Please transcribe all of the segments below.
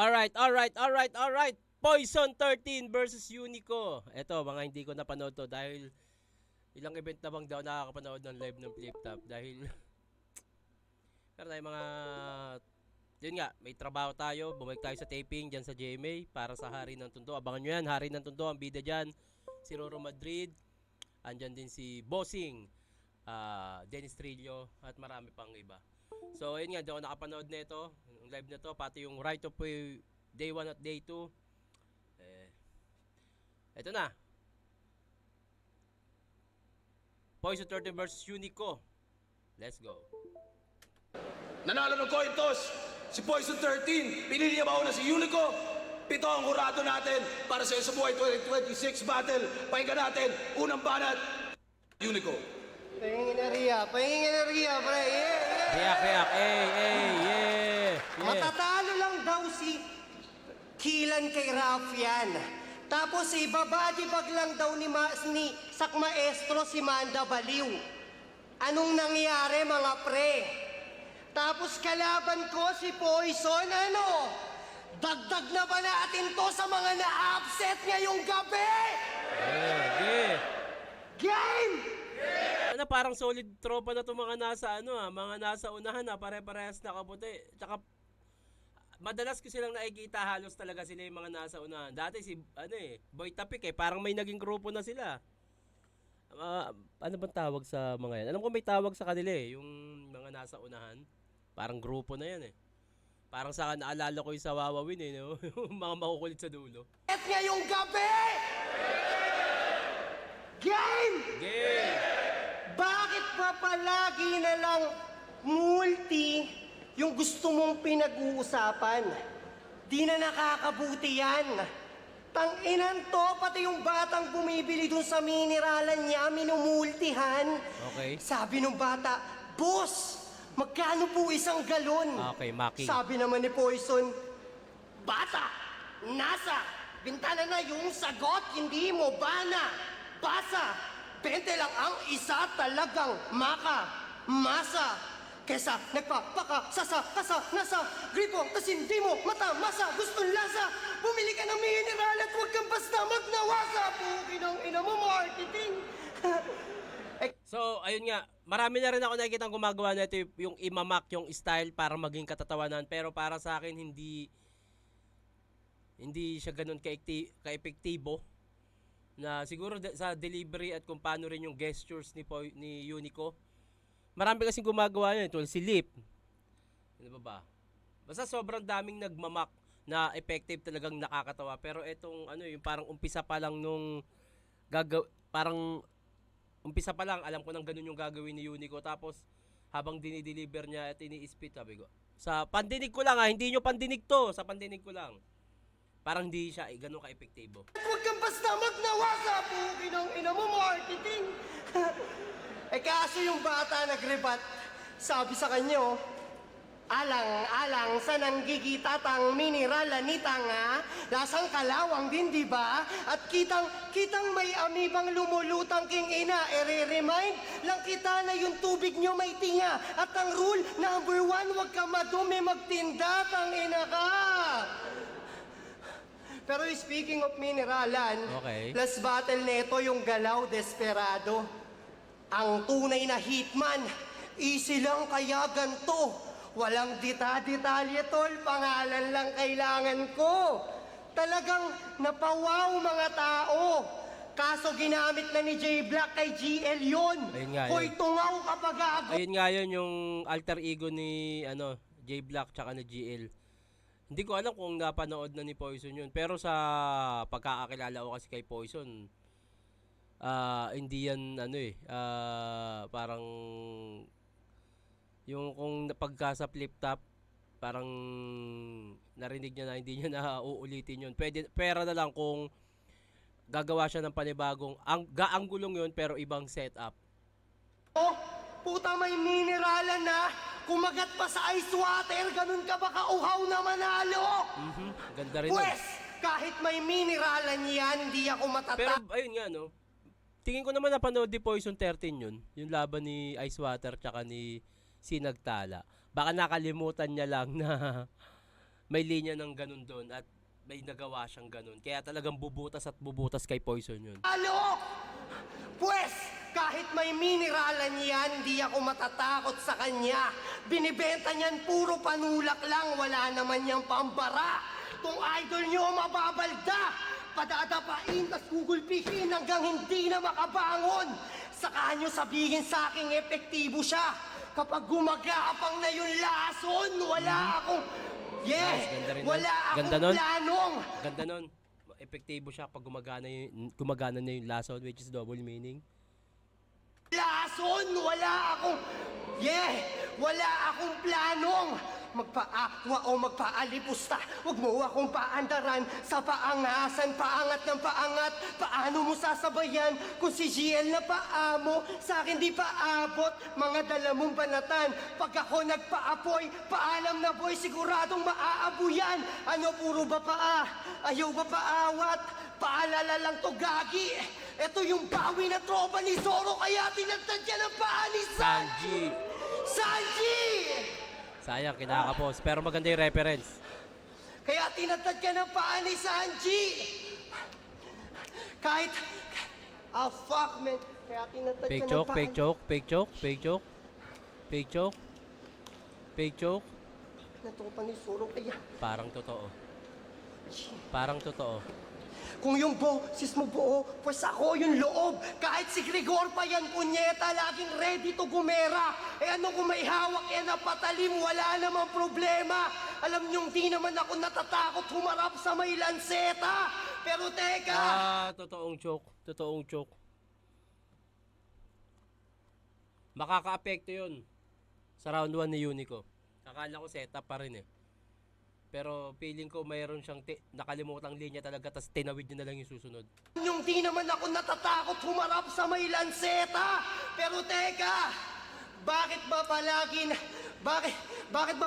Alright. Poison 13 versus Unico. Eto, mga hindi ko napanood to dahil ilang event na bang daw nakakapanood ng live ng Flip Top dahil pero tayo mga yun nga, may trabaho tayo, bumalik tayo sa taping dyan sa GMA para sa Hari ng Tondo. Abangan nyo yan, Hari ng Tondo, ang bida dyan, si Roro Madrid, andyan din si Bossing, Dennis Trillo, at marami pang iba. So ayun nga, di ako nakapanood nito, yung live na to, pati yung Right of Way Day 1 at Day 2. Eto na. Poison 13 versus Unico. Let's go. Nanalo ng coin toss, si Poison 13. Pinili niya mauna si Unico. 7 ang hurado natin para sa buhay 2026 battle. Pakinggan natin, unang banat, Unico. Pahingin enerhiya, pre. React. Yeah. Matatalo lang daw si Kilan kay Rafian. Tapos ibabadibag lang daw ni Sak Maestro si Manda Baliw. Anong nangyari mga pre? Tapos kalaban ko si Poison, ano? Dagdag na ba natin to sa mga na-upset ngayong gabi? Game! Ano, parang solid tropa na to mga nasa mga nasa unahan pare-parehas na kaputi. Tsaka madalas ko silang nakikita halos talaga sila yung mga nasa unahan. Dati si Boy Tapik parang may naging grupo na sila. Ano bang tawag sa mga yan? Alam ko may tawag sa kanila yung mga nasa unahan. Parang grupo na yan Parang sa akin naalala ko yung sa Wawawin no? Yung mga makukulit sa dulo. At ngayong gabi! Game! Bakit ba palagi na lang multi yung gusto mong pinag-uusapan? Di na nakakabuti yan. Tang-inan to, pati yung batang bumibili dun sa mineralan niya, minumultihan. Okay. Sabi nung bata, Boss, magkano po isang galon? Okay, Maki. Sabi naman ni Poison, Bata, nasa bintana na yung sagot, hindi mo ba na basa? 20 lang ang isa, talagang masa. Kesa nagpapaka, nasa gripo, tas hindi mo masa, gustong lasa. Bumili ka ng mineral at huwag kang basta magnawasa. Pukin ang ina mo, marketing. So, ayun nga, marami na rin ako nakikita gumagawa nito yung imamak yung style para maging katatawanan. Pero para sa akin, hindi siya ganun ka-epektibo. Na siguro sa delivery at kung paano rin yung gestures ni Unico. Marami kasing gumagawa yun. Tulad si Lip. Ano ba? Basta sobrang daming nagmamak na effective talagang nakakatawa. Pero itong yung parang umpisa pa lang nung parang umpisa pa lang alam ko nang ganun yung gagawin ni Unico. Tapos habang dinideliver niya at ini-spit, sabi ko. Sa pandinig ko lang hindi nyo pandinig to. Sa pandinig ko lang. Parang hindi siya ganun ka-epektibo. Huwag kang basta magnawasa. Pukin ang ina mo, marketing. Kaso yung bata nagrebat, sabi sa kanya, alang-alang sa nanggigitatang mineral ni tanga, lasang kalawang din, di ba? At kitang may amibang lumulutang king ina, remind lang kita na yung tubig nyo may tinga. At ang rule number 1, huwag ka madumi magtinda, tang ina ka. Pero speaking of mineralan, Okay. last battle neto yung Galaw Desperado. Ang tunay na hitman, easy lang kaya ganto. Walang detalye tol, pangalan lang kailangan ko. Talagang napawaw mga tao. Kaso ginamit na ni J Black kay GL yun. Ayun nga, Hoy, tungaw kapag agaw. Ayun nga yun yung alter ego ni J Black tsaka ni GL. Hindi ko alam kung napanood na ni Poison yun. Pero sa pagkakakilala ko kasi kay Poison, hindi yan parang yung kung pagka sa Flip Top, parang narinig niya na hindi niya na uulitin yun. Pera na lang kung gagawa siya ng panibagong, gaanggulong yun pero ibang setup. Oh, puta may mineralan na. Kumagat pa sa ice water, ganun ka ba kauhaw na manalo? Ganda rin Pwes, kahit may mineralan yan, hindi ako Pero matata. ayun nga tingin ko naman napanood ni Poison 13 yun. Yung laban ni Ice Water tsaka ni Sinagtala. Baka nakalimutan niya lang na may linya ng ganun doon at may nagawa siyang ganun. Kaya talagang bubutas at bubutas kay Poison yun. Alok! Pwes, kahit may mineralan yan, hindi ako matatakot sa kanya. Binibenta niyan puro panulak lang, wala naman niyang pambara. Kung idol niyo mababalda, padadapain tas gugulpihin hanggang hindi na makabangon. Saka niyo sabihin sa aking epektibo siya. Kapag gumagapang na yung lason, wala akong... Nice, ganda rin nun. Wala Ganda akong nun. planong. Ganda nun. Epektibo siya pag gumagana na yung lason, which is double meaning. Lason, wala akong planong magpaakwa o magpaalipusta. Huwag mo akong paandaran sa paangasan, paangat ng paangat. Paano mo sasabayan kung si GL na paa mo sa akin di paabot? Mga dala mong banatan, pag ako nagpaapoy, paalam na boy, siguradong maaabuyan. Ano puro ba paa? Ayaw ba paawat? Paalala lang to gagi. Ito yung bawi na tropa ni Zoro, kaya tinagtad niya ng paa ni Sanji! Sanji! Sayang, kinakapos. Pero maganda yung reference. Kaya tinatad ka ng paa ni Sanji! Kahit... Ah, fuck, man. Kaya tinatad Fake ka ng choke, paa... fake choke, fake choke, fake choke. Fake choke. Fake choke. Natropa ni Zoro, kaya... Parang totoo. Parang totoo. Kung yung boses mo buo, pues ako yung loob. Kahit si Gregor pa yan, punyeta, laging ready to gumera. Eh ano kung may hawak yan na patalim, wala namang problema. Alam niyong di naman ako natatakot humarap sa may lanseta. Pero teka, Totoong choke. Totoong choke. Makaka-apekto yun sa round 1 ni Unico. Akala ko setup pa rin eh. Pero feeling ko mayroon siyang nakalimutang linya talaga, tas tinawid niya na lang yung susunod. yung di naman ako natatakot humarap sa may lanseta. Pero teka, bakit ba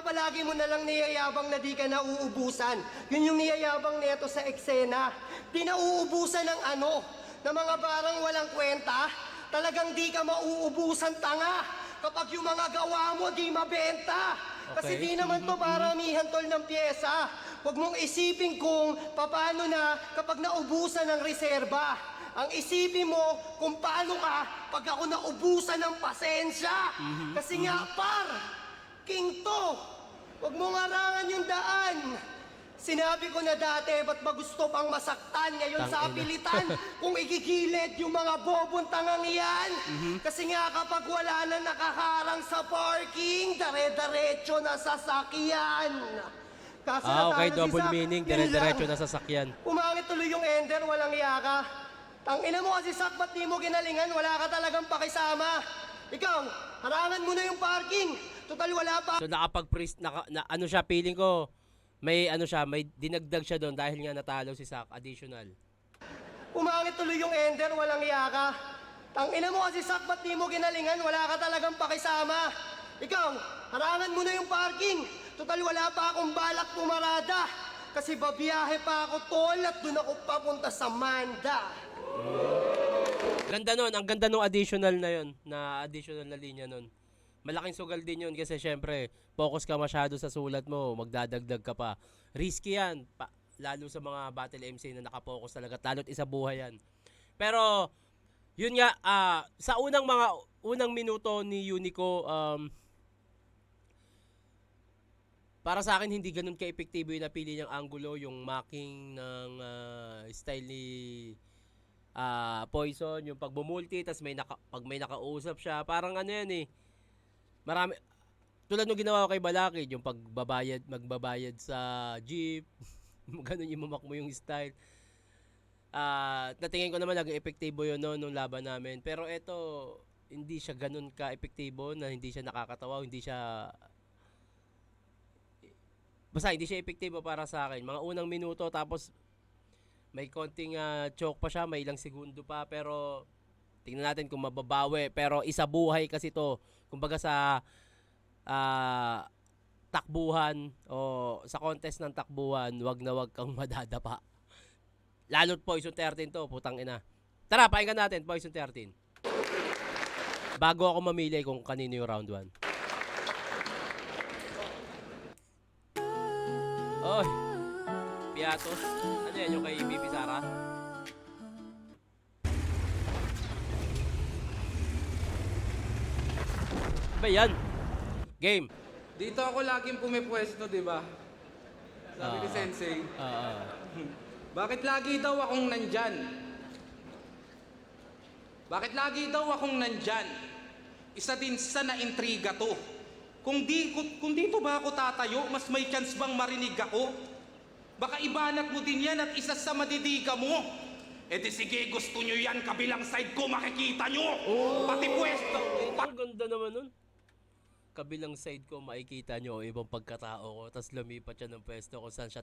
palagi mo na lang niyayabang na di ka nauubusan? Yun yung niyayabang nito sa eksena. Di nauubusan ng ano, na mga barang walang kwenta. Talagang di ka mauubusan, tanga. Kapag yung mga gawa mo di mabenta. Kasi Okay. di naman to paramihan tol ng pyesa. Huwag mong isipin kung paano na kapag naubusan ng reserba. Ang isipin mo kung paano ka pag ako naubusan ng pasensya. Kasi nga par, king to. Huwag mong arangan yung daan. Sinabi ko na dati, ba't ba gusto pang masaktan ngayon sa Tangina. pilitan? Kung igigilid yung mga bobong tangang yan. Kasi nga kapag wala na nakaharang sa parking, dare-diretso na sasakyan. Kaso Okay, natalo si double Zac, meaning, yun dire-diretso lang. na sasakyan. Umangit tuloy yung ender, walang yaka. Tangina mo kasi Zac, ba't di mo ginalingan? Wala ka talagang pakisama. Ikaw, harangan mo na yung parking. Total wala pa. So nakapag-priest, ano siya, feeling ko, may ano siya, may dinagdag siya doon dahil nga natalo si Zac, additional. Umangit tuloy yung ender, walang yaka. Tangina mo kasi Zac, ba't di mo ginalingan? Wala ka talagang pakisama. Ikaw, harangan mo na yung parking. Total wala pa akong balak pumarada. Kasi babiyahe pa ako tol at doon ako papunta sa Manda. Ganda nun, ang ganda nung additional na yon, na additional na linya nun. Malaking sugal din yun kasi syempre, focus ka masyado sa sulat mo, magdadagdag ka pa. Risky yan, lalo sa mga battle MC na nakapokus talaga, lalo't isa buhay yan. Pero, yun nga, sa unang minuto ni Unico, para sa akin hindi ganun ka-epektibo yung napili niyang angulo, yung marking ng style ni Poison, yung pagbumulti, tas pag may nakausap siya, parang ano yan eh, marami, tulad nung ginawa ko kay Balakid, yung magbabayad sa jeep, ganun yung mamak mo yung style. Natingin ko naman naging epektibo yun nung laban namin. Pero eto, hindi siya ganun ka-epektibo, na hindi siya nakakatawa, basta hindi siya epektibo para sa akin. Mga unang minuto, tapos may konting choke pa siya, may ilang segundo pa, pero tingnan natin kung mababawi. Pero isa buhay kasi to. Kumbaga sa takbuhan o sa contest ng takbuhan, wag na wag kang madadapa. Lalo't Poison 13 to, putang ina. Tara, pakinggan natin Poison 13. Bago ako mamili kung kanino yung round 1. Oh, Piatos. Ano yan, yung kay BP Sara? Ba yan? Game. Dito ako laging pumipwesto, di ba? Sabi ni Sensei. Bakit lagi daw akong nandyan? Bakit lagi daw akong nandyan? Isa din sa naintriga to. Kung dito ba ako tatayo, mas may chance bang marinig ako? Baka ibanat mo din yan at isa sa madidiga mo. E di sige, gusto nyo yan, kabilang side ko, makikita nyo. Pati pwesto. Ang ganda naman nun. Kabilang side ko, makikita nyo ibang pagkatao ko. Tapos lumipat siya ng pwesto kung saan siya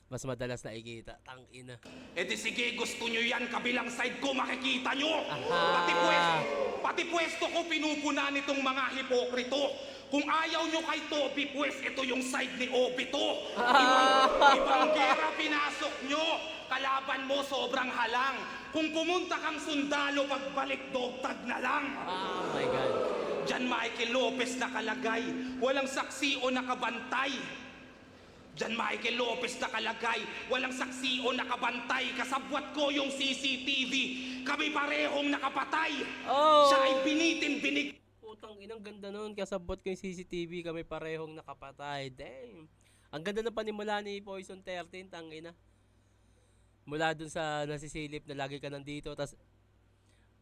mas madalas nakikita. Tangina. E di sige, gusto nyo yan, kabilang side ko, makikita nyo. Aha. Pati pwesto ko pinupuna nitong mga hipokrito. Kung ayaw nyo kay Toby, pues ito yung side ni Obito. Ibang gera pinasok nyo. Kalaban mo sobrang halang. Kung pumunta kang sundalo, pagbalik dogtag na lang. Oh my God. Diyan Michael Lopez nakalagay, walang saksi o nakabantay. Diyan Michael Lopez nakalagay, walang saksi o nakabantay. Kasabwat ko yung CCTV, kami parehong nakapatay. Oh. Siya ay binitin-binig. Putang inang ganda nun. Kasabot ko yung CCTV. Kami parehong nakapatay. Damn. Ang ganda ng panimula ni Poison 13. Tangina. Mula dun sa nasisilip na lagi ka nandito. Tas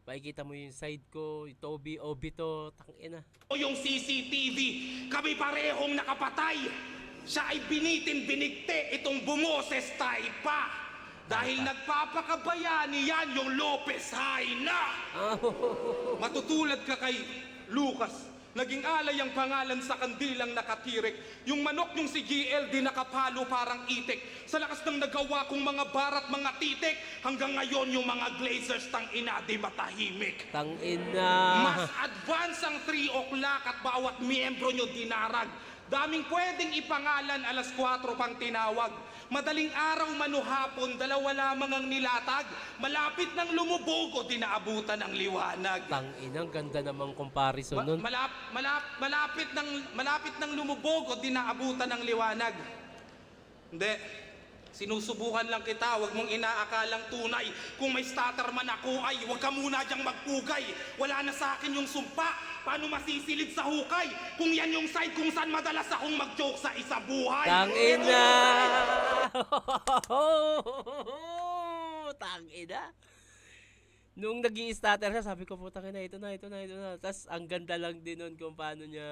makikita mo yung side ko. Yung Toby, Obito. Tangina. O yung CCTV, kami parehong nakapatay. Siya ay binitin-binigte, itong bumoses tayo pa. Dahil nagpapakabayani yan yung Lopez Haina. Matutulad ka kay Lucas. Naging alay ang pangalan sa kandilang nakatirik. Yung manok yung si GL di nakapalo parang itik. Sa lakas ng nagawa kong mga barat, mga titik. Hanggang ngayon yung mga glazers tang ina di matahimik. Tangina. Mas advance ang 3 o'clock at bawat miyembro nyo dinarag. Daming pwedeng ipangalan, alas 4 pang tinawag. Madaling araw manuhapon, dalawa lamang ang nilatag. Malapit ng lumubog o dinaabutan ng liwanag. Tangina. Ganda namang comparison nun. Malapit ng lumubog o dinaabutan ng liwanag. Hindi. Sinusubukan lang kita, wag mong inaakalang tunay. Kung may starter man ako ay wag ka muna diyang magpugay. Wala na sa akin yung sumpa, paano masisilid sa hukay? Kung yan yung side kung saan madalas akong mag-joke sa isa buhay. Tangina. Tangina. Nung nag-i-stutter siya, sabi ko, putang ina, ito na. Tapos ang ganda lang din nun kung paano niya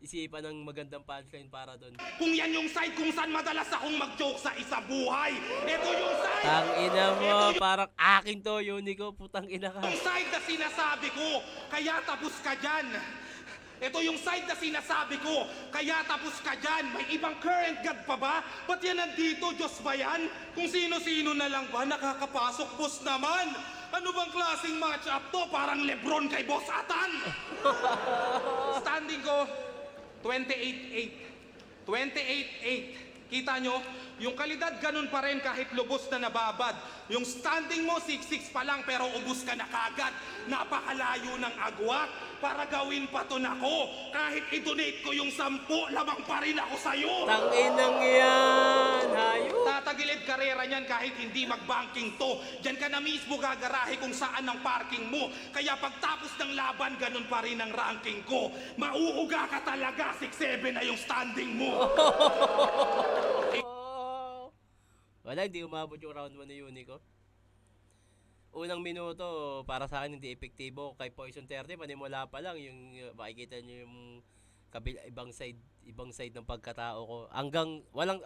isipan ng magandang punchline para doon. Kung yan yung side kung saan madalas akong mag-joke sa isa buhay. Ito yung side. Tangina mo, parang akin to, Unico, putang ina ka. Yung side na sinasabi ko, kaya tapos ka dyan. Ito yung side na sinasabi ko, kaya tapos ka dyan. May ibang current god pa ba? Ba't yan nandito? Diyos ba yan? Kung sino-sino na lang ba nakakapasok, boss naman? Ano bang klaseng match-up to? Parang Lebron kay Boss Atan. Standing ko, 28-8. 28-8. Kita nyo? Yung kalidad ganun pa rin kahit lubos na nababad. Yung standing mo 6-6 pa lang pero ubus ka na kagad. Napakalayo ng agwat. Para gawin pa to nako. Kahit i-donate ko yung 10, lamang pa rin ako sa'yo. Tanginang yan, hayo. Tatagilid karera niyan kahit hindi mag-banking to. Diyan ka na mismo gagarahe kung saan ang parking mo. Kaya pagtapos ng laban, ganun pa rin ang ranking ko. Mauuga ka talaga, 6-7 na yung standing mo. Wala, hindi umabot yung round 1 ni Unico. Unang minuto, para sa akin hindi epektibo. Kay Poison 30, panimula pa lang yung makikita nyo yung ibang side ng pagkatao ko. Hanggang walang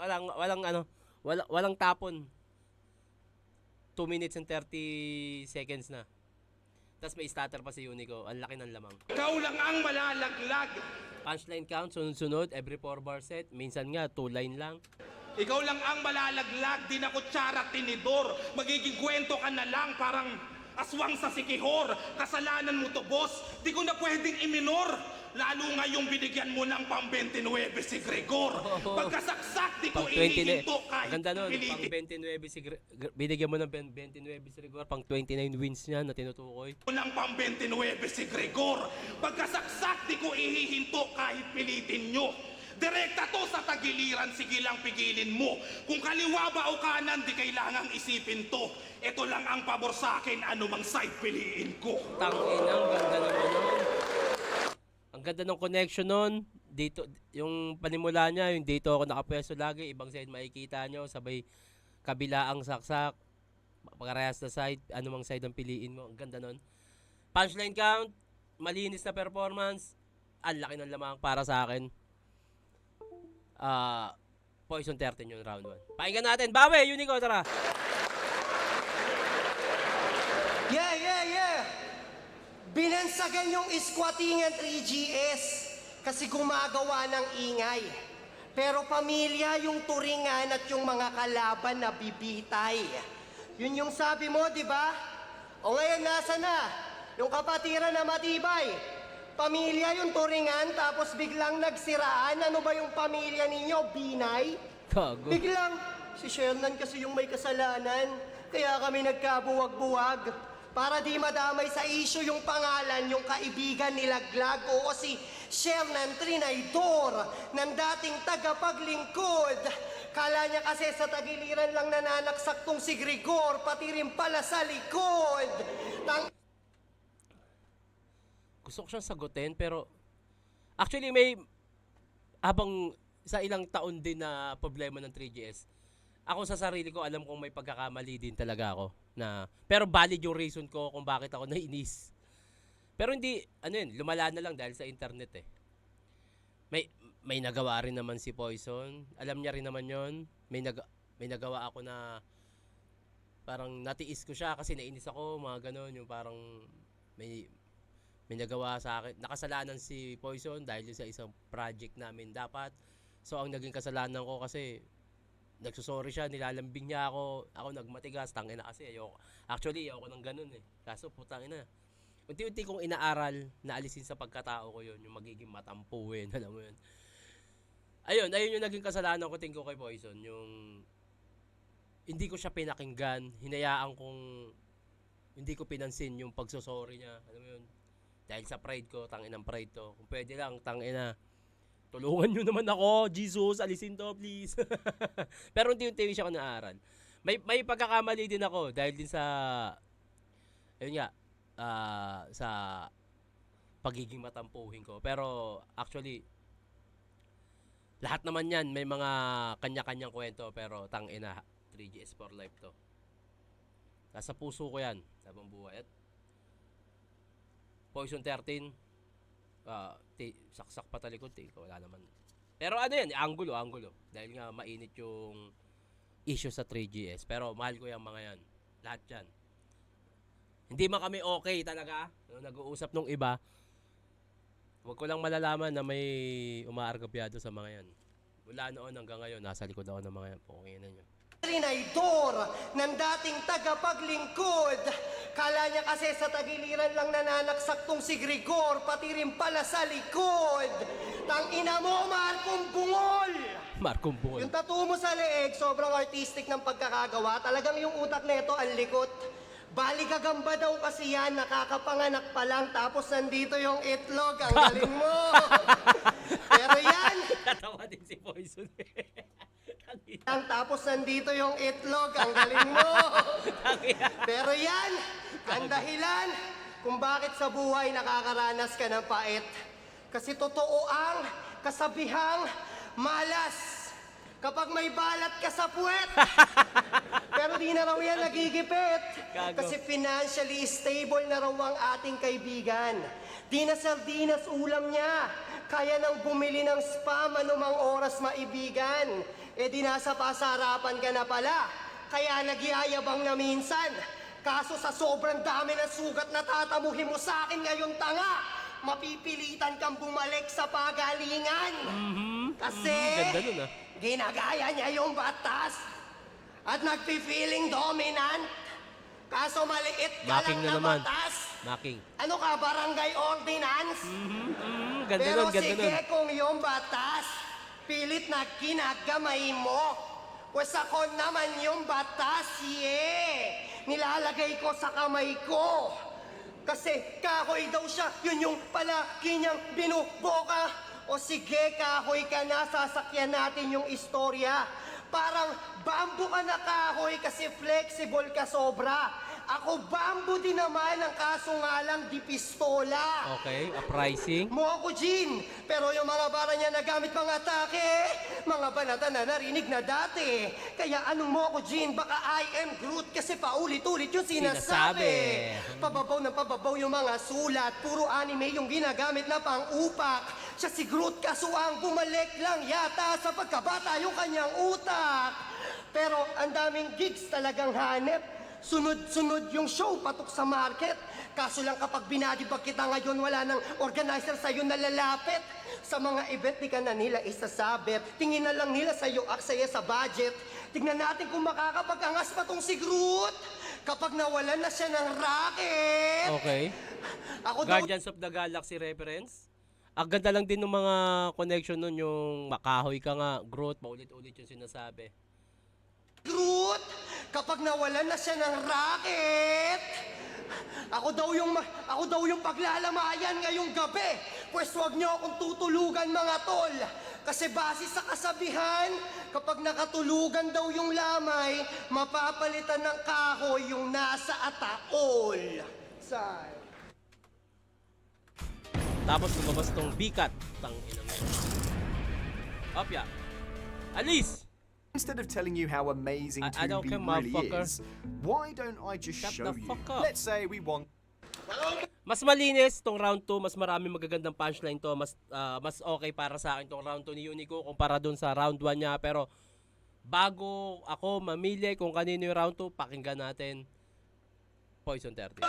tapon. 2 minutes and 30 seconds na. Tapos may starter pa si Unico. Ang laki ng lamang. Ikaw lang ang malalaglag. Punchline count, sunod-sunod, every 4 bar set. Minsan nga, 2 line lang. Ikaw lang ang malalaglag, di na kutsara tinidor. Magiging kwento ka na lang, parang aswang sa sikihor. Kasalanan mo to, boss, di ko na pwedeng iminor. Lalo ngayong binigyan mo ng pang 29 si Gregor. Pagkasaksak, di ko Pang 20 ihihinto kahit ganda nun, pang pilitin. 29 si binigyan mo ng 29 si Gregor, pang 29 wins niya na tinutukoy. Ng pang 29 si Gregor. Pagkasaksak, di ko ihihinto kahit pilitin nyo. Direkta to sa tagiliran, sige lang pigilin mo. Kung kaliwa ba o kanan, di kailangang isipin to. Ito lang ang pabor sa akin, anumang side piliin ko. Tangina, ang ganda naman nun. Ang ganda ng connection nun. Dito, yung panimula niya, yung dito ako nakapwesto lagi, ibang side makikita nyo, sabay kabila ang saksak, parehas na side, anumang side ang piliin mo. Ang ganda nun. Punchline count, malinis na performance, ang laki ng lamang para sa akin. Poison 13 yung round 1. Pakinggan natin. Bawi, Unico, tara. Yeah. Binansagan yung squatting and 3GS kasi gumagawa ng ingay. Pero pamilya yung turingan at yung mga kalaban na bibitay. Yun yung sabi mo, di ba? O ngayon, nasa na? Yung kapatiran na matibay. Pamilya yung turingan, tapos biglang nagsiraan. Ano ba yung pamilya ninyo? Binay? Gago. Biglang, si Shernan kasi yung may kasalanan. Kaya kami nagkabuwag-buwag. Para di madamay sa issue yung pangalan, yung kaibigan nilaglag. Oo, si Shernan Trinaydor, ng dating tagapaglingkod. Kala niya kasi sa tagiliran lang nananaksak tong si Grigor, pati rin pala sa likod. Gusto ko siyang sagutin, pero actually may habang sa ilang taon din na problema ng 3GS, ako sa sarili ko alam kong may pagkakamali din talaga ako na, pero valid yung reason ko kung bakit ako nainis. Pero hindi, lumala na lang dahil sa internet eh. May nagawa rin naman si Poison. Alam niya rin naman yon. May nagawa ako na parang natiis ko siya kasi nainis ako, mga ganon, yung parang may nagawa sa akin. Nakasalanan si Poison dahil sa isang project namin dapat. So ang naging kasalanan ko kasi nagsusorry siya, nilalambing niya ako nagmatigas, tangina kasi ayoko. Actually, ayoko ng ganun eh. Kaso putang ina. Unti-unti kong inaaral na alisin sa pagkatao ko yun, yung magiging matampuin, alam mo yun. Ayun yung naging kasalanan ko, tingin ko kay Poison, yung hindi ko siya pinakinggan, hinayaan kong hindi ko pinansin yung pagsusorry niya, alam mo yun. Dahil sa pride ko, tanginang pride to. Kung pwede lang, tangina, tulungan nyo naman ako, Jesus, alisin to, please. Pero unti-unti siya ko naaral. May pagkakamali din ako dahil din sa, ayun nga, sa pagiging matampuhin ko. Pero actually, lahat naman yan, may mga kanya-kanyang kwento, pero tangina, 3GS for life to. Nasa puso ko yan, sabang buhay. At Poison 13, saksak pa talikod, wala naman. Pero ano yan, angulo. Dahil nga mainit yung issue sa 3GS. Pero mahal ko yung mga yan. Lahat yan. Hindi man kami okay talaga. Nag-uusap nung iba. Huwag ko lang malalaman na may umaargabyado sa mga yan. Mula noon hanggang ngayon, nasa likod ako ng mga yan. Pukunginan nyo. Trinaydor, ng dating tagapaglingkod. Kala niya kasi sa tagiliran lang nananaksak tong si Grigor, pati rin pala sa likod. Tangina mo, Markong Bungol! Markong Bungol. Yung tattoo mo sa leeg, sobrang artistic ng pagkakagawa. Talagang yung utak nito, ang likot. Bali gagamba daw kasi yan, nakakapanganak pa lang, tapos nandito yung itlog, ang galing mo. Pero yan, Natawa din si Poison. tapos nandito yung itlog, ang galing mo. Pero yan, ang dahilan kung bakit sa buhay nakakaranas ka ng pait. Kasi totoo ang kasabihang malas kapag may balat ka sa puwet. Pero di na raw yan nagigipit. Gago. Kasi financially stable na raw ang ating kaibigan. Di na sardinas ulam niya. Kaya nang bumili ng spam anumang oras maibigan. Eh di nasa pasarapan ka na pala. Kaya nagyayabang na minsan. Kaso sa sobrang dami ng sugat na tatamuhin mo sa akin ngayon tanga, mapipilitan kang bumalik sa pagalingan. Kasi Ganda nun ah. ginagaya niya yung batas at nagpi-feeling dominant. Kaso maliit ka Making lang na na naman. batas. Making. Ano ka, barangay ordinance? Ganda Pero nun, ganda sige nun. kung yung batas, pilit na ginagamay mo. Pues ako naman yung batas, nilalagay ko sa kamay ko. Kasi kahoy daw siya, yun yung palagi niyang binuboka. O sige, kahoy ka na, sasakyan natin yung istorya. Parang bambo ka na kahoy kasi flexible ka sobra. Ako bambo din naman, ang kaso nga lang di pistola. Okay, uprising. Mo ako, Jean. Pero yung mga bara niya na gamit pang atake, mga banata na narinig na dati. Kaya anong mo ako, Jean? Baka I am Groot kasi paulit-ulit yung sinasabi. Pababaw ng pababaw yung mga sulat. Puro anime yung ginagamit na pang-upak. Siya si Groot kaso ang bumalik lang yata sa pagkabata yung kanyang utak. Pero ang daming gigs talagang hanep. Sunod-sunod yung show, patok sa market. Kaso lang kapag binadibag kita ngayon, wala nang organizer sa'yo na lalapit. Sa mga event, di ka na nila isasabit. Tingin na lang nila sa'yo, aksaya sa budget. Tingnan natin kung makakapag-angas pa tong si Groot. Kapag nawalan na siya ng racket. Okay. Ako daw, Guardians of the Galaxy reference. Ang ganda lang din ng mga connection nun, yung makahoy ka nga, Groot, paulit-ulit yung sinasabi. Groot, kapag nawalan na siya ng racket, ako daw yung paglalamayan ngayong gabi. Pwes wag niyo akong tutulugan mga tol. Kasi base sa kasabihan, kapag nakatulugan daw yung lamay, mapapalitan ng kahoy yung nasa ataol. Say. Tapos lumabas tong bikat. Tang inang yun. Opya. Alice! Instead of telling you how amazing I don't Tubi care, really motherfucker. is, why don't I just Shut show the you? fuck up. Let's say we want Mas malinis tong round 2, mas marami magagandang punchline to, mas okay para sa akin tong round 2 ni Unico kumpara dun sa round 1 niya, pero bago ako mamili kung kanino yung round 2, pakinggan natin Poison 30.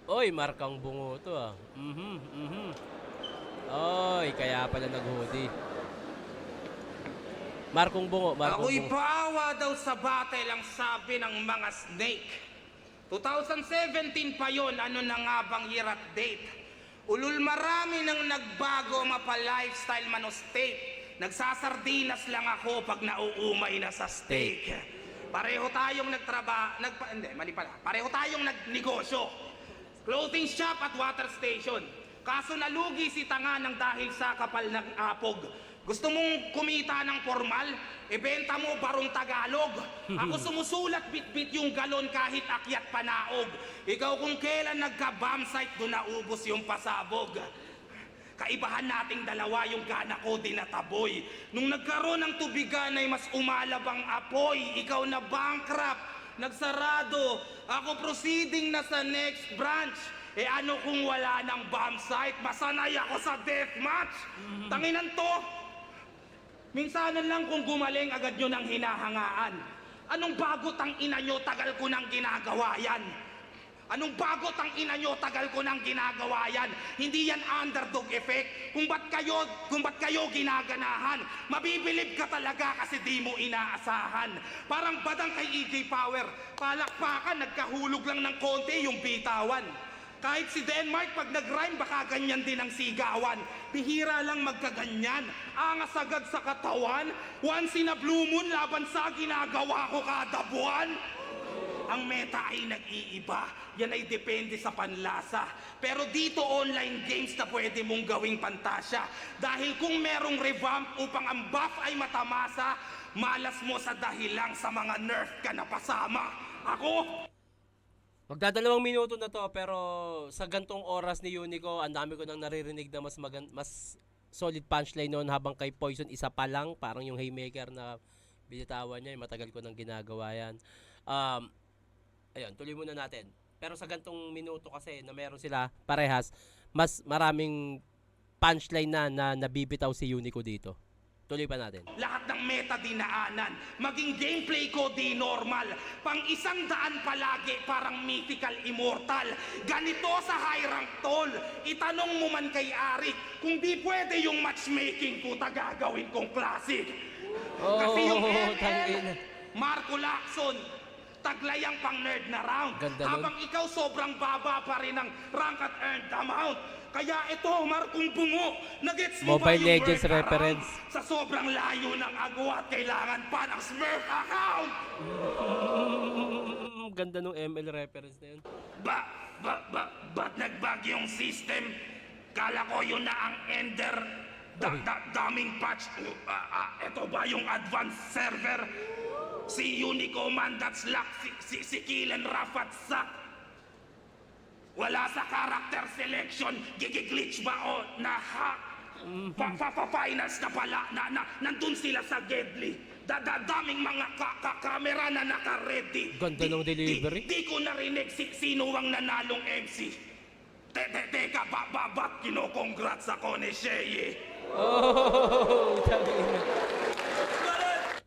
Oy, markang bungo to ah. Oy, kaya pala nag-hoodie. Markong bungo, markong Ako'y bungo. paawa daw sa battle ang sabi ng mga snake. 2017 pa yon, ano na nga bang year at date? Ulul marami nang nagbago mapa-lifestyle man o state. Nagsasardinas lang ako pag nauumay na sa steak. Pareho tayong Pareho tayong nagnegosyo. Clothing shop at water station. Kaso nalugi si tanga ng dahil sa kapal ng apog. Gusto mong kumita ng formal? Ibenta mo barong Tagalog. Ako sumusulat bit-bit yung galon kahit akyat panaog. Ikaw kung kailan nagka-bomb site doon naubos yung pasabog. Kaibahan nating dalawa yung gana ko dinataboy. Nung nagkaroon ng tubigan ay mas umalabang apoy. Ikaw na bankrupt, nagsarado. Ako proceeding na sa next branch. Eh ano kung wala ng bomb site? Masanay ako sa deathmatch. Tanginan to. Minsanan lang kung gumaling agad nyo ng hinahangaan. Anong bago tang ina nyo, tagal ko nang ginagawa yan. Anong bago tang ina nyo, tagal ko nang ginagawa yan. Hindi yan underdog effect. Kung ba't kayo ginaganahan, mabibilib ka talaga kasi di mo inaasahan. Parang badang kay EJ Power, palakpakan, nagkahulog lang ng konti yung bitawan. Kahit si Denmark, pag nag-rhyme, baka ganyan din ang sigawan. Bihira lang magkaganyan, angas agad sa katawan. Once in a blue moon, laban sa ginagawa ko kada buwan. Ang meta ay nag-iiba, yan ay depende sa panlasa. Pero dito online games na pwede mong gawing pantasya. Dahil kung merong revamp upang ang buff ay matamasa, malas mo sa dahilang sa mga nerf ka na pasama. Ako, Magdadalawang minuto na to, pero sa gantong oras ni Unico, ang dami ko nang naririnig na mas solid punchline noon, habang kay Poison isa pa lang, parang yung haymaker na binitawan niya, matagal ko nang ginagawa yan. Ayun, tuloy muna natin. Pero sa gantong minuto kasi na meron sila parehas, mas maraming punchline na nabibitaw si Unico dito. Tuloy pa natin. lahat ng meta dinaanan, maging gameplay ko di normal. Pang 100 palagi, parang mythical immortal. Ganito sa high rank tol, itanong mo man kay Arik, kung di pwede yung matchmaking ko, gagawin kong classic. Kasi yung LL, tangina. Marco Lacson, taglayang pang nerd na round. Ganda nun. Habang ikaw sobrang baba pa rin ng rank at earned amount. Kaya ito, Markong Bungo, nagets mo ba Mobile yung Legends workaround? reference. Sa sobrang layo ng agwat, kailangan pa ng Smurf account. Ang ganda nung ML reference na yun. Ba't nagbag yung system? Kala ko yun na ang ender. Daming patch. Ito ba yung advanced server? Si Unico man, that's luck. Si Killen Rafat Sak. Wala sa character selection. Gigiglitch ba o na-hack? Finals na pala. Nandun sila sa Gedli. Daming mga kamera na naka-ready. Ganda ng delivery. Di ko narinig sino ang nanalong MC. Teka, ba't kino-congrats ako ni Sheye? Oh, tangina.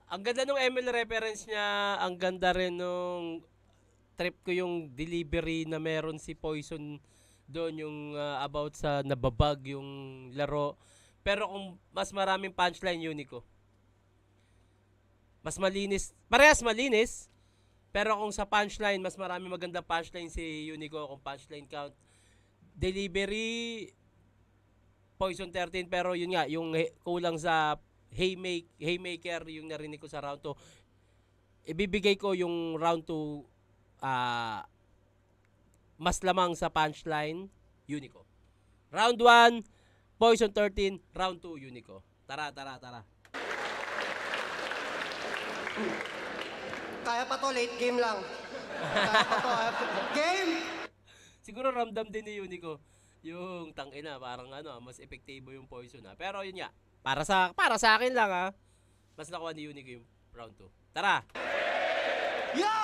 Ang ganda nung ML reference niya, ang ganda rin nung trip ko yung delivery na meron si Poison doon, yung about sa nababag yung laro. Pero kung mas maraming punchline, Unico. Mas malinis, parehas malinis. Pero kung sa punchline, mas maraming magandang punchline si Unico kung punchline count. Delivery, Poison 13, pero yun nga, yung kulang sa haymaker, yung narinig ko sa round 2. Ibibigay ko yung round 2 mas lamang sa punchline, Unico. Round 1, Poison 13, round 2, Unico. Tara. Kaya pa to, late game lang. Kaya pa to. Game! Siguro ramdam din ni Unico yung tangina, parang mas epektibo yung Poison Pero yun nga, para sa akin lang mas nakuha ni Unico yung round 2. Tara. Yo!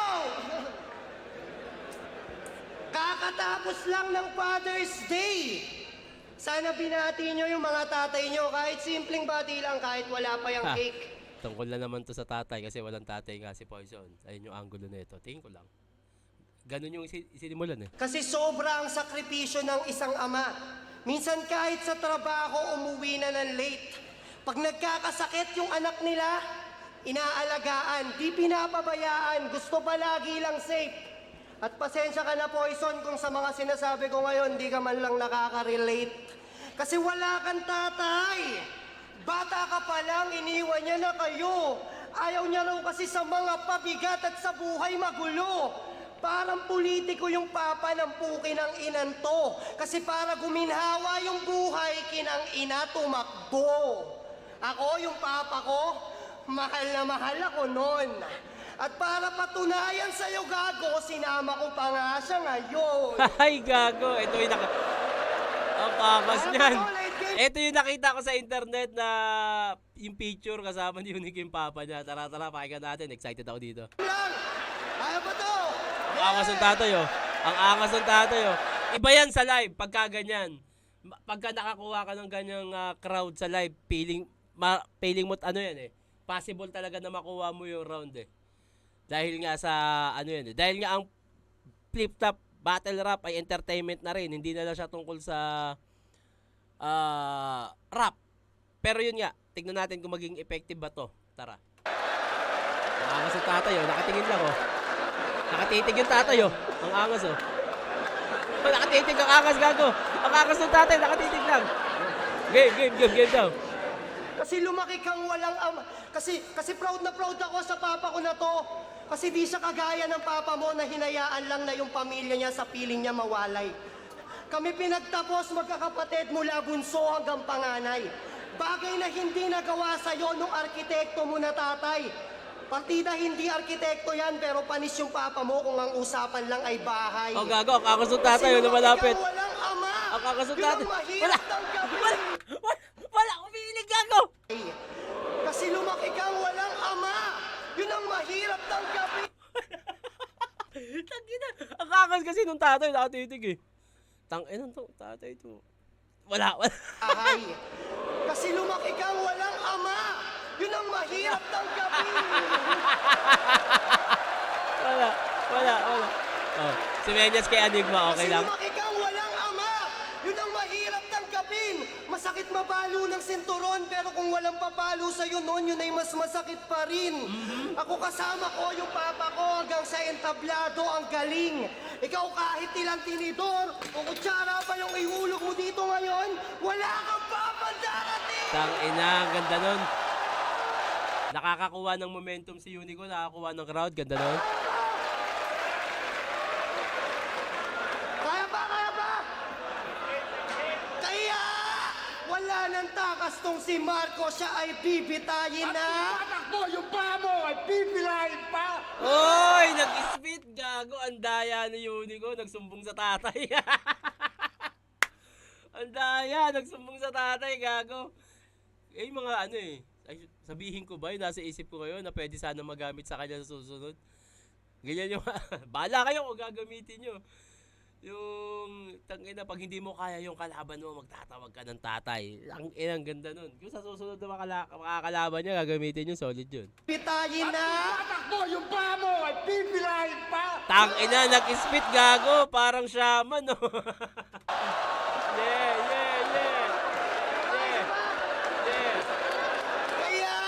Kakatapos lang ng Father's Day. Sana binati nyo yung mga tatay nyo. Kahit simpleng bati lang, kahit wala pa yung cake. Tungkol na naman to sa tatay kasi walang tatay nga si Poison. Ayun yung angulo nito. Tingin ko lang. Ganun yung isinimulan eh. Kasi sobra ang sakripisyo ng isang ama. Minsan kahit sa trabaho, umuwi na ng late. Pag nagkakasakit yung anak nila, inaalagaan, di pinapabayaan, gusto palagi lang safe. At pasensya ka na, Poison, kung sa mga sinasabi ko ngayon, di ka man lang nakaka-relate. Kasi wala kang tatay. Bata ka pa lang, iniwan niya na kayo. Ayaw niya raw kasi sa mga pabigat at sa buhay magulo. Parang politiko yung papa ng puki ng inanto. Kasi para guminhawa yung buhay, kinang ina tumakbo. Ako, yung papa ko, mahal na mahal ako nun. At para patunayan sa'yo, gago, sinama ko pa nga siya ngayon. Ay, gago. Ito yung ang kakas niyan. Ito yung nakita ko sa internet na yung picture kasama ni Unique yung papa niya. Tara, pakinggan natin. Excited ako dito. Lang! Kaya ba to? Ang angas ng tatay, oh. Ang angas ng tatay, oh. Iba yan sa live, pagka ganyan. Pagka nakakuha ka ng ganyang crowd sa live, feeling mo, yan eh. Possible talaga na makuha mo yung round eh. Dahil nga sa, yan eh. Dahil nga ang flip-top battle rap ay entertainment na rin. Hindi na lang siya tungkol sa rap. Pero yun nga, tignan natin kung maging effective ba to. Tara. Ang angas ng tatay, oh. Nakatingin lang, oh. Nakatitig yung tatay, oh. Ang angas, oh. Nakatitig ang angas, gago. Ang angas ng tatay, nakatitig lang. Game daw. Kasi lumaki kang walang ama. Kasi proud na proud ako sa papa ko na to. Kasi di siya kagaya ng papa mo na hinayaan lang na yung pamilya niya sa piling niya mawalay. Kami pinagtapos magkakapatid mula bunso hanggang panganay. Bagay na hindi nagawa sa'yo nung arkitekto mo na tatay. Partida hindi arkitekto yan, pero panis yung papa mo kung ang usapan lang ay bahay. Oh, gago. Ang angas ng tatay, oh, na malapit. Kasi walang ama. Ang angas ng Yun ang tatay. mahirap ng gabi. Wala, umiilig, gago. Kasi lumaki kang walang ama. Yun ang mahirap ng gabi. Tangina. Ang angas kasi nung tatay, nakatitig eh. Tangina to, tatay to. Wala. Ahay. Kasi lumaki kang walang ama. Yun ang mahirap ng gabi. Wala. Oh, si Menyas kay Enigma, okay Kasi lang? lumaki kang walang ama. Yun ang mahirap tanggapin. Masakit mapalo ng sinturon, pero kung walang papalo sa'yo noon, yun ay mas masakit pa rin. Ako kasama ko yung papa ko hanggang sa entablado ang galing. Ikaw kahit ilang tinidor o kutsara pa yung ihulog mo dito ngayon, wala kang papandarating. Tangina, ang ganda nun. Nakakakuha ng momentum si Unico, nakakakuha ng crowd, ganda nun. nang takas tong si Marco, siya ay bibitayin na. Tatakbo yung paa mo ay pipilahin pa! Oy, nag-spit, gago. Ang daya ni Unico, nagsumbong sa tatay. Ang daya, nagsumbong sa tatay, gago. Eh, yung mga ano eh. Ay, sabihin ko ba, yung nasa isip ko ngayon na pwede sana magamit sa kanya sa susunod. Ganyan yung, bahala kayo kung gagamitin nyo. Yung, tangina, pag hindi mo kaya yung kalaban mo, magtatawag ka ng tatay. Ang inang ganda nun. Kung sa susunod na makakalaban niya, gagamitin nyo, solid yun. Bitayin na. Tatakbo yung paa mo ay pipilahin pa! Tangina, nag-spit, gago. Parang shaman, no? Yeah, yeah, yeah. Yeah. Yeah. Kaya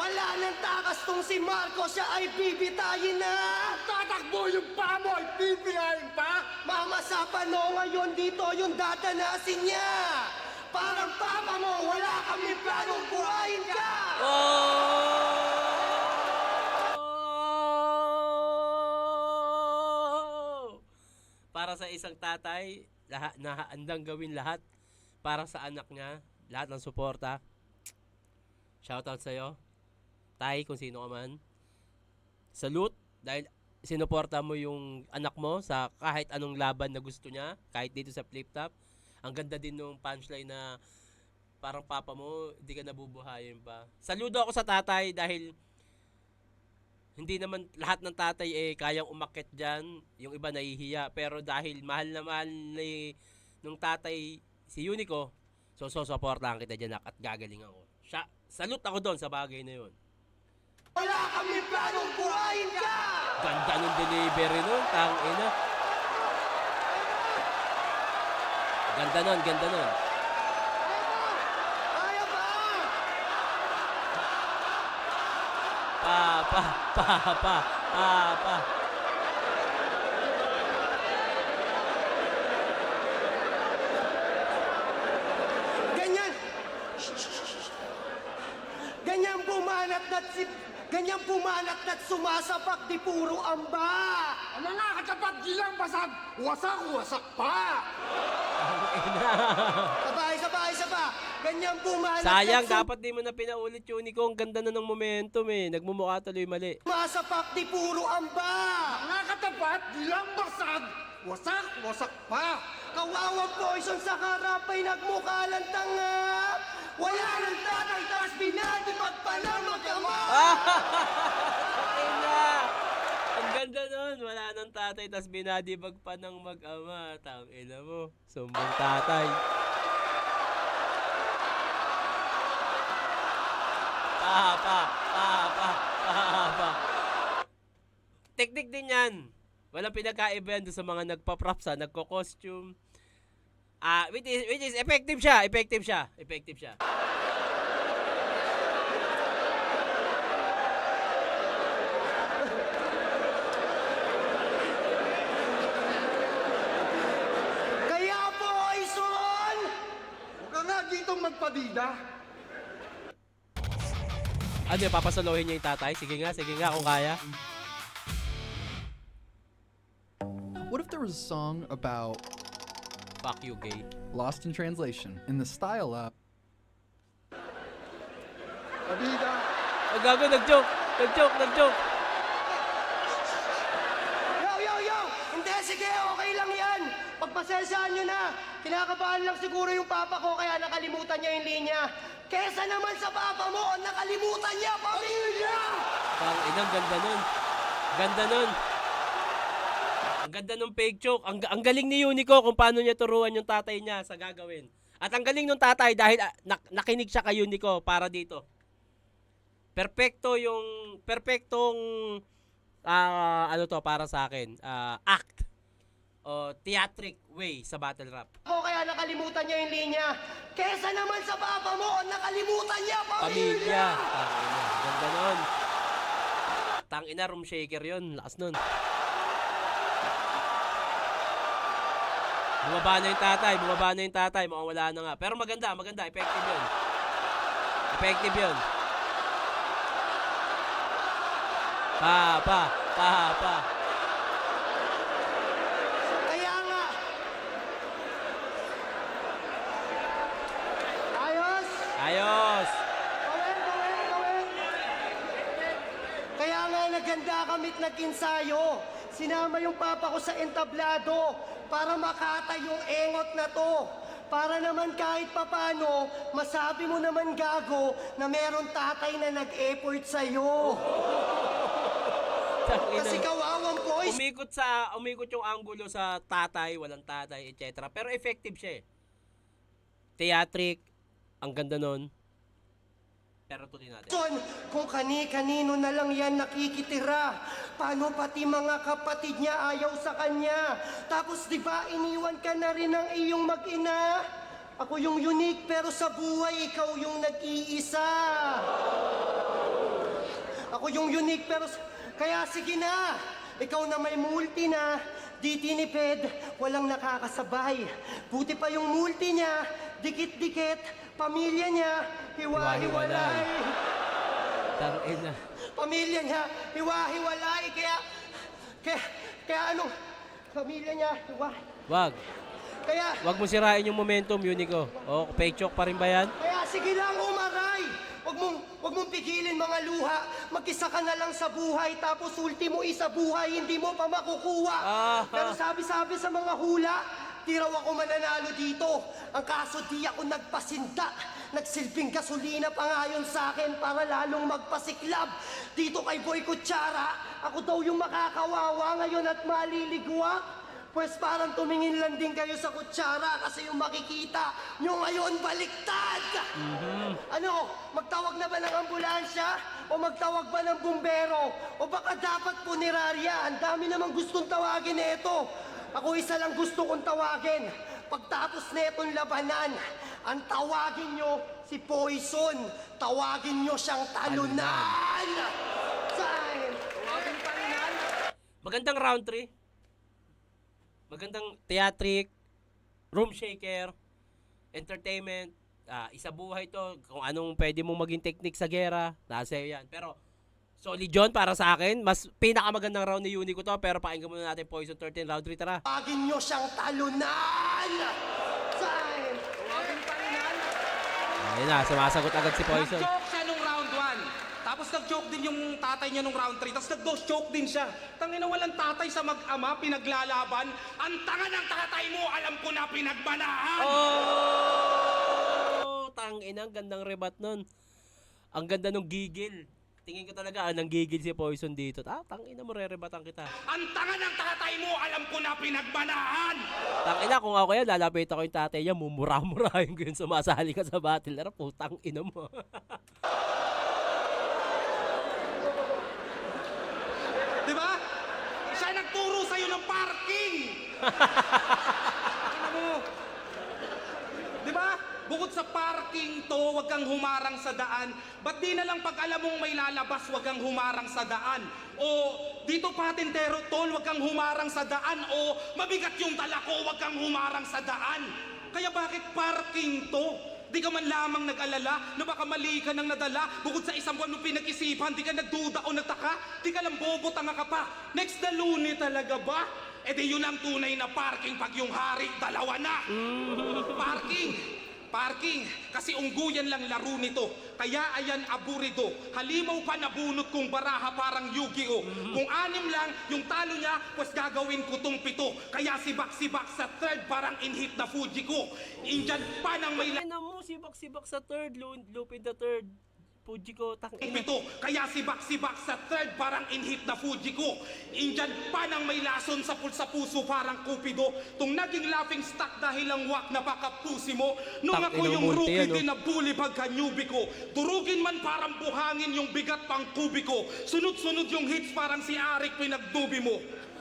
wala nang takas tong si Marco, siya ay bibitayin na. Tatakbo yung paa mo ay pipilahin pa! Mama sa pano ngayon dito yung dadanasin niya. Parang papa mo, wala kami planong buhayin ka. Oh! Para sa isang tatay, lahat na handang gawin lahat para sa anak niya, lahat ng suporta. Shoutout sa iyo. Tay, kung sino ka man. Salute dahil sinuporta mo yung anak mo sa kahit anong laban na gusto niya, kahit dito sa flip top. Ang ganda din nung punchline na parang papa mo, hindi ka nabubuhayin pa. Saludo ako sa tatay dahil hindi naman lahat ng tatay kayang umakyat dyan. Yung iba nahihiya. Pero dahil mahal na mahal ni nung tatay si Unico, so supportahan kita dyan at gagaling ako. Salute ako doon sa bagay na yun. Wala kami planong buhayin ka. Ganda ng delivery nun, tangina. Ganda nun, ganda nun. Kaya ba? Pa. Ganyan. Ganyan pumanat na't sumasapak, di puro amba. Ang mga katapat gilang basag, wasak pa! Sabay. Ganyan pumanat Sayang, na't dapat di mo na pinaulit yun, Nico. Ang ganda na ng momentum eh. Nagmumukha tuloy mali. sumasapak, di puro amba. Mga katapat gilang basag, wasak pa! Kawawang poison sa harap ay nagmukha lang tanga. Wala nang tatay, tas binatipag pa ng magama. Ina! Ang ganda nun. Wala nang tatay, tas binadibag pa ng mag-ama. Tangina mo. Sumbong tatay. Pa. Teknik din yan. Walang pinagkaiba yan doon sa mga nagpa-props ha, nagko-costume. Which is effective siya. Kaya poison! Huwag ka nga ditong magpadida. Ano yun, papasalohin niya yung tatay? Sige nga kung kaya. What if there was a song about Fuck you, gay. Lost in Translation in the style of Padida. Ang gago, nag-joke. Yo! Hindi, sige, okay lang yan. Pagpasensyahan nyo na. Kinakabahan lang siguro yung papa ko kaya nakalimutan niya yung linya. Kesa naman sa papa mo, nakalimutan niya, pamilya! Inang ganda nun. Ang ganda nung fake joke. Ang galing ni Unico kung paano niya turuan yung tatay niya sa gagawin. At ang galing nung tatay dahil nakinig siya kay Unico para dito. Perfectong ano to para sa akin, act o theatric way sa battle rap. Ako kaya nakalimutan niya yung linya. Kesa naman sa papa mo, nakalimutan niya, Pamilya. Tangina, ganda nun. Tangina, room shaker yun. Lakas nun. Bumaba na yung tatay. Mukhang wala na nga. Pero maganda. Effective yun. Pa. Kaya nga. Ayos! Ayos! Gawin! Kaya nga naganda kami't nag-ensayo. Sinama yung papa ko sa entablado para makata yung engot na to. Para naman kahit papano, masabi mo naman gago na meron tatay na nag-effort sa'yo. Kasi kawawang boys. Umikot yung angulo sa tatay, walang tatay, etc. Pero effective siya eh. Theatric, ang ganda nun. Pero tuloy natin. Kung kani-kanino na lang yan nakikitira, paano pati mga kapatid niya ayaw sa kanya? Tapos di ba iniwan ka na rin ng iyong mag-ina? Ako yung unique pero sa buhay ikaw yung nag-iisa. Ako yung unique pero kaya sige na, ikaw na may multi na, di tinipid, walang nakakasabay. Buti pa yung multi niya, dikit-dikit, pamilya niya, hiwa-hiwalay. Tangina. Pamilya niya, hiwa-hiwalay. Kaya anong, pamilya niya, Wag Kaya mo sirain yung momentum, Unico. O, paycheck pa rin ba yan? sige lang umaray. Wag mong pigilin mga luha. Mag-isa ka na lang sa buhay, tapos ultimo isa buhay, hindi mo pa makukuha. Pero sabi-sabi sa mga hula, di raw ako mananalo dito. Ang kaso di ako nagpasinda. Nagsilbing gasolina pa nga yun sa akin para lalong magpasiklab. Dito kay Boy Kutsara, ako daw yung makakawawa ngayon at maliligwa. Pues parang tumingin lang din kayo sa kutsara kasi yung makikita nyo ngayon baliktad. Ano, magtawag na ba ng ambulansya? O magtawag ba ng bumbero? O baka dapat punerarya? Ang dami namang gustong tawagin ito. Ako isa lang gusto kong tawagin. Pagtapos na itong labanan, ang tawagin nyo si Poison. Tawagin nyo siyang talunan. Saan? Tawagin pa rin yan. Magandang round 3. Magandang theatric, room shaker, entertainment, isa buhay to. Kung anong pwede mong maging technique sa gera, nasa iyo yan. Pero, solid yun para sa akin. Mas pinakamagandang round ni Unico to. Pero pakinggan muna natin Poison 13, round 3, tara. Tawagin nyo siyang talunan! Saan? Tawagin pa rin yan. Ayun na, sumasagot agad si Poison. Nag-joke siya nung round 1. Tapos nag-joke din yung tatay niya nung round 3. Tapos nag-ghost joke din siya. Tangina, walang tatay sa mag-ama, pinaglalaban. Ang tanga ng tatay mo, alam ko na pinagbanahan! Oh! Tangina, ang gandang rebat nun. Ang ganda nung gigil. Tingin ko talaga, nang gigil si Poison dito. Tangina mo, re-rebatan kita. Ang tanga ng tatay mo, alam ko na pinagbanahan! Tangina, kung ako yan, lalapit ako yung tatay niya, mumura-murahin ko yun, sumasali ka sa battle. Pero putang ina mo. Di ba? Siya nagturo sa'yo ng parking! Ano mo? Di ba? Bukod sa parking to, wag kang humarang sa daan. Ba't di na lang pag alam mong may lalabas, wag kang humarang sa daan? O dito patintero, tol, wag kang humarang sa daan. O mabigat yung dala ko, wag kang humarang sa daan. Kaya bakit parking to? Di ka man lamang nag-alala na baka mali ka nang nadala. Bukod sa isang buwan mo pinag-isipan, di ka nagduda o nagtaka. Di ka lang bobo, tanga ka pa. Next na Luni talaga ba? E di yun ang tunay na parking pag yung hari, dalawa na. Parking, kasi ungguyan lang laro nito. Kaya ayan aburido. Halimaw pa nabunot kong baraha parang Yu-Gi-Oh. Kung 6 lang, yung talo niya, pues gagawin ko tong 7. Kaya sibak-sibak sa third parang in-hit na Fuji ko. Indyan pa nang may Ina mo, sibak-sibak sa third, Lupin the third. Fuji ko, tangina. pito. Kaya sibak-sibak sa third parang in-hit na Fuji ko. Indyan pa nang may lason sa puso parang Cupido. Tung naging laughing stock dahil ang wak napakapusi mo. Nung ako Tangina yung mo, rookie Monte, din na bully pagka newbie ko. Durugin man parang buhangin yung bigat pang kubiko. Sunod-sunod yung hits parang si Arik pinagdubi mo.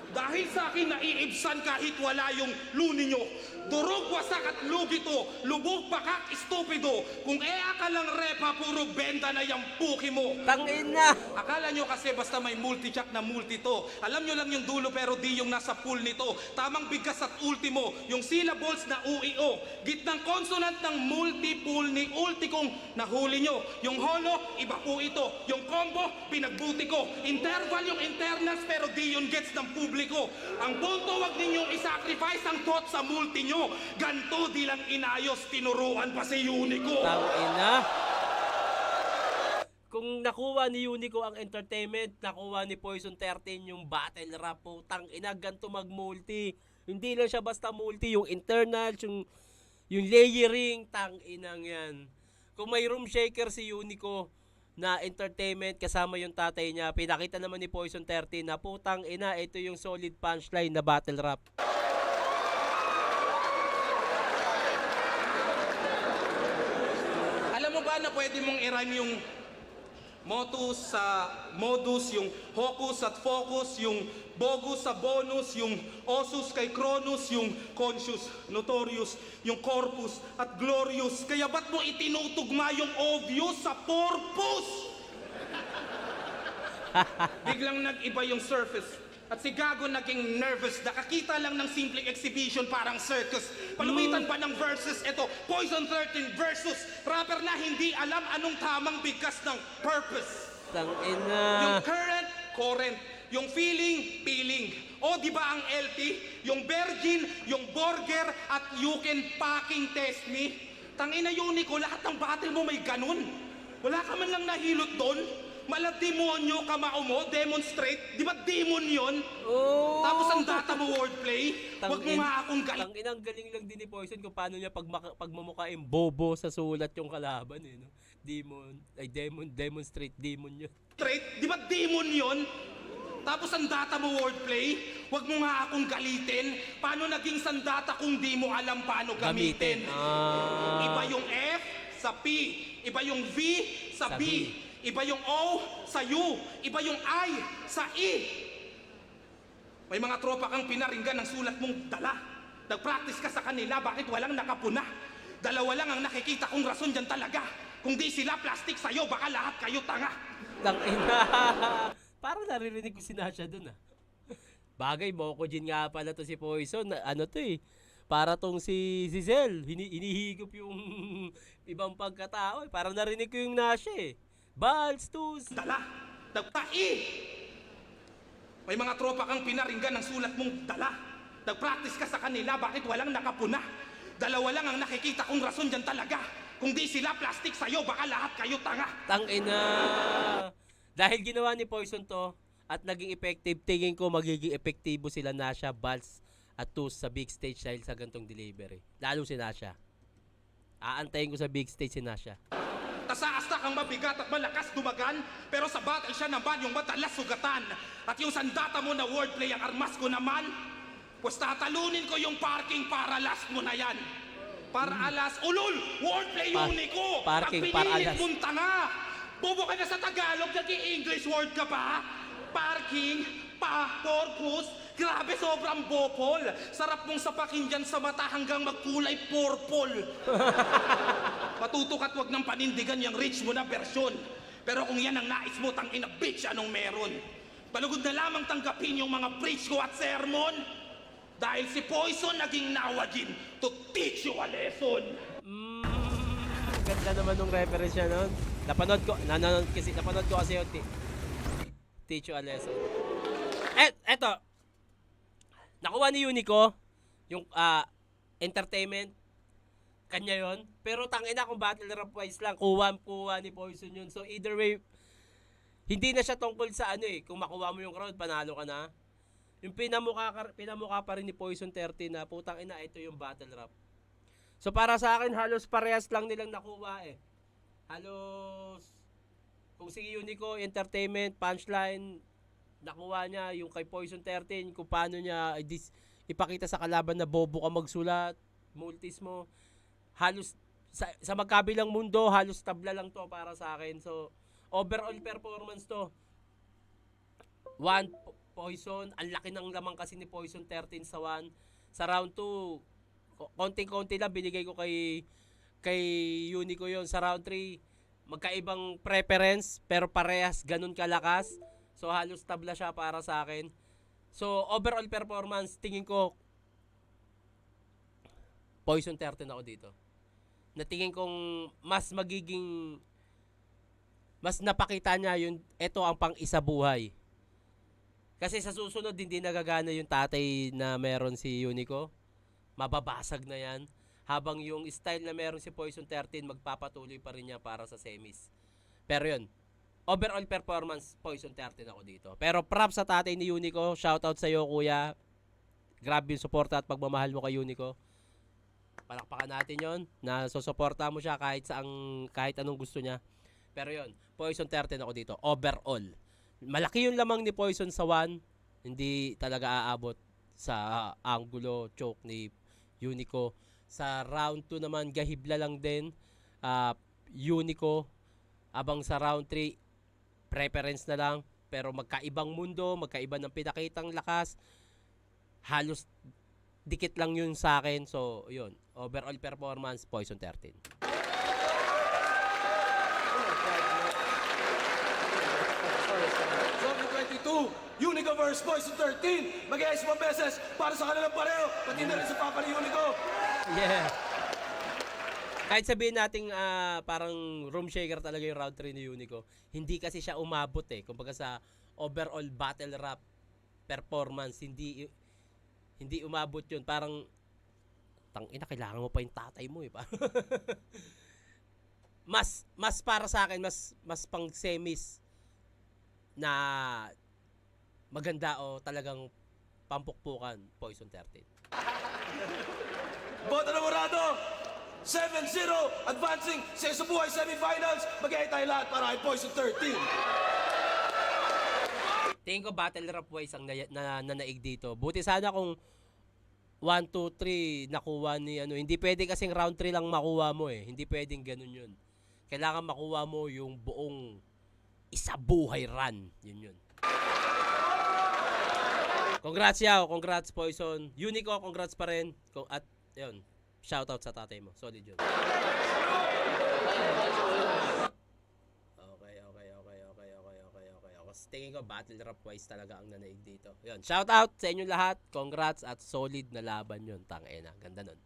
Dahil sa akin naiibsan kahit wala yung luni nyo. Durog, wasak at lugi to. Lubog, bakak, estupido. Kung ka lang repa, puro benda na yung puki mo. Tangina! Akala nyo kasi basta may multi-jack na multi to. Alam nyo lang yung dulo pero di yung nasa pool nito. Tamang bigkas at ultimo, yung syllables na UIO. Gitnang consonant ng multi-pool ni ulti kong nahuli nyo. Yung holo, iba po ito. Yung combo, pinagbuti ko. Interval yung internals pero di yun gets ng publiko. Ang punto, wag ninyong isacrifice ang thought sa multi nyo. Ganto di lang inayos, tinuruan pa si Unico. Tangina! nakuha ni Unico ang entertainment, nakuha ni Poison 13 yung battle rap, putang ina, ganito mag-multi. Hindi lang siya basta multi, yung internals, yung layering, tang inang yan. Kung may room shaker si Unico na entertainment kasama yung tatay niya, pinakita naman ni Poison 13 na putang ina, ito yung solid punchline na battle rap. Alam mo ba na pwede mong i-rhyme yung motus sa modus, yung hocus at focus, yung bogus sa bonus, yung osus kay Cronus, yung conscious, notorious, yung corpus at glorious. Kaya ba't mo itinutugma yung obvious sa purpose? Biglang nag-iba yung surface. At si Gago naging nervous. Nakakita lang ng simpleng exhibition parang circus. Palumitan pa ng verses. Ito, Poison 13 versus rapper na hindi alam anong tamang bigkas ng purpose. Tang Yung ina. current. Yung feeling. O di ba ang LT? Yung virgin, yung burger, at you can fucking test me. Tangina Unico, lahat ng battle mo may ganun. Wala ka man lang nahilot doon. Malademonyo ka mo, demonstrate. Di ba demon yun? Oh. Tapos ang data mo wordplay. Huwag mo nga akong galit. Tang inang galing lang din ni Poison kung paano niya pagmamukhaing bobo sa sulat yung kalaban eh, no? Demonstrate demon yun. Di ba demon yun? Tapos ang data mo wordplay, wag mo nga akong galitin. Paano naging sandata kung di mo alam paano gamitin? Iba yung F sa P, iba yung V sa B, iba yung O sa U, iba yung I sa E. May mga tropa kang pinaringgan ng sulat mong dala. Nag-practice ka sa kanila, bakit walang nakapuna? Dalawa lang ang nakikita kong rason dyan talaga. Kung di sila plastic sa'yo, baka lahat kayo tanga. Tang ina. Parang naririnig ko si Nasha dun ah. Bagay, Mokojin nga pala to si Poison. Ano to eh. Para tong si Zell. Hinihigop yung ibang pagkatao eh. Parang narinig ko yung Nasha eh. Balls, tus. Dala. Nagpai. May mga tropa kang pinaringgan ng sulat mong dala. Nag-practice ka sa kanila, bakit walang nakapuna? Dalawa lang ang nakikita kong rason dyan talaga. Kung di sila plastic sa'yo, baka lahat kayo tanga. Tang ina. Dahil ginawa ni Poison to at naging effective, tingin ko magiging epektibo sila Nasha, Balls at Tus sa big stage dahil sa gantong delivery. Lalo si Nasha. Aantayin ko sa big stage si Nasha. Tasaasta kang mabigat at malakas dumagan, pero sa battle siya naman yung madalas sugatan. At yung sandata mo na wordplay ang armas ko naman, pues tatalunin ko yung parking para last mo na yan. Para alas, ulul! Wordplay Unico! Parking, Pag para pinilit alas. mong tanga! Bobo ka na sa Tagalog, nag-i-English word ka pa? Parking, purpose, grabe sobrang bopol. Sarap mong sapakin dyan sa mata hanggang magkulay purple. Matutok at wag nang panindigan yung rich mo na versyon. Pero kung yan ang nais mo, tangina bitch, anong meron? Balugod na lamang tanggapin yung mga preach ko at sermon. Dahil si Poison naging nawagin to teach you a lesson. Ganda naman nung reference niya nun. Napanood ko kasi yung Teach You a Lesson. Eto. Nakuha ni Unico yung entertainment. Kanya yon. Pero tangina kung battle rap wise lang, kuha ni Poison yun. So either way, hindi na siya tungkol sa ano eh. Kung makuha mo yung crowd, panalo ka na. Yung pinamukha pa rin ni Poison 13 na putang ina, ito yung battle rap. So para sa akin, halos parehas lang nilang nakuha eh. Halos, kung si Unico, entertainment, punchline, nakuha niya yung kay Poison 13, kung paano niya ipakita sa kalaban na bobo ka magsulat, multis mo. Halos, sa magkabilang mundo, halos tabla lang to para sa akin. So, overall performance to. Poison, ang laki ng lamang kasi ni Poison 13 sa 1. Sa round 2, konting-konti lang binigay ko kay Unico yon. Sa round 3, magkaibang preference pero parehas ganun kalakas. So halos tabla siya para sa akin. So overall performance, tingin ko Poison 13 ako dito. Na tingin kong mas napakita niya yung ito ang pang-isa buhay. Kasi sa susunod hindi nagagana yung tatay na meron si Unico. Mababasag na yan. Habang yung style na meron si Poison 13, magpapatuloy pa rin niya para sa semis. Pero yun, overall performance, Poison 13 ako dito. Pero props sa tatay ni Unico. Shoutout sa iyo, kuya. Grabe yung suporta at pagmamahal mo kay Unico. Palakpakan natin yon na susuporta mo siya kahit anong gusto niya. Pero yon, Poison 13 ako dito. Overall. Malaki yung lamang ni Poison sa 1. Hindi talaga aabot sa angulo choke ni Unico. Sa round 2 naman, gahibla lang din. Unico. Abang sa round 3, preference na lang. Pero magkaibang mundo, magkaiba ng pinakitang lakas. Halos dikit lang yun sa akin. So, yun. Overall performance, Poison 13. Zone 22, Unico versus Poison 13. Mag-iayos mo beses para sa kanilang pareho. Pati na rin sa papa ni Unico. Yeah. Kahit sabihin nating parang room shaker talaga yung round 3 ni Unico, hindi kasi siya umabot eh. Kumbaga sa overall battle rap performance, hindi umabot yun. Parang, tangina, kailangan mo pa yung tatay mo eh. mas para sa akin, mas pang semis na maganda o talagang pampukpukan, Poison 13. Boto ng Murado, 7-0, advancing sa Isubuhay semifinals. Mag-iay tayo lahat para kay Poison 13. Tingin ko battle rap wise ang nanaig dito. Buti sana kung 1, 2, 3 nakuha ni ano. Hindi pwede kasing round 3 lang makuha mo eh. Hindi pwedeng ganun yun. Kailangan makuha mo yung buong isabuhay run. Yun. Congrats Yao, congrats Poison. Unico, congrats pa rin. At yun, shoutout sa tatay mo. Solid yun. Tingin ko battle rap wise talaga ang nanaig dito. Yun, shoutout sa inyo lahat. Congrats at solid na laban yun. Tangina, ganda nun.